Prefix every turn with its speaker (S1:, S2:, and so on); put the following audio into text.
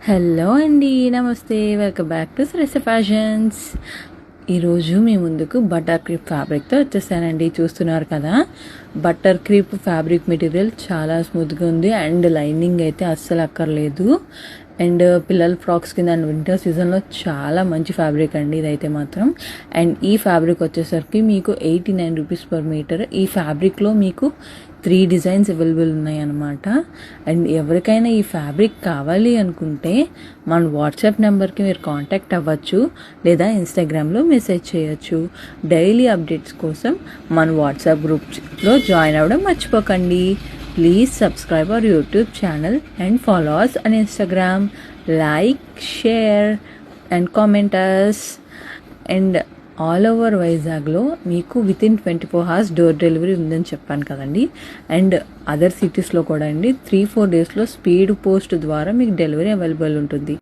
S1: Hello అండి, నమస్తే. Welcome back to Shreshta fashions. ఈరోజు మీ ముందుకు బటర్ క్రీప్ ఫ్యాబ్రిక్తో వచ్చేసానండి. చూస్తున్నారు కదా, బటర్ క్రీప్ ఫ్యాబ్రిక్ మెటీరియల్ చాలా స్మూత్గా ఉంది అండ్ లైనింగ్ అయితే అస్సలు అక్కర్లేదు. అండ్ పిల్లల ఫ్రాక్స్ కింద అండ్ వింటర్ సీజన్లో చాలా మంచి ఫ్యాబ్రిక్ అండి ఇదైతే మాత్రం. అండ్ ఈ ఫ్యాబ్రిక్ వచ్చేసరికి మీకు 89 రూపీస్ పర్ మీటర్. ఈ ఫ్యాబ్రిక్లో మీకు 3 డిజైన్స్ అవైలబుల్ ఉన్నాయి అన్నమాట. అండ్ ఎవరికైనా ఈ ఫ్యాబ్రిక్ కావాలి అనుకుంటే మన వాట్సాప్ నెంబర్కి మీరు కాంటాక్ట్ అవ్వచ్చు, లేదా ఇన్స్టాగ్రామ్లో మెసేజ్ చేయొచ్చు. డైలీ అప్డేట్స్ కోసం మన వాట్సాప్ గ్రూప్లో జాయిన్ అవ్వడం మర్చిపోకండి. Please subscribe our YouTube channel and follow us on Instagram. Like, share and comment us. And all over వైజాగ్లో మీకు వితిన్ 24 hours డోర్ డెలివరీ ఉందని చెప్పాను కదండి. అండ్ అదర్ సిటీస్లో కూడా అండి 3-4 డేస్లో స్పీడ్ పోస్ట్ ద్వారా మీకు డెలివరీ అవైలబుల్ ఉంటుంది.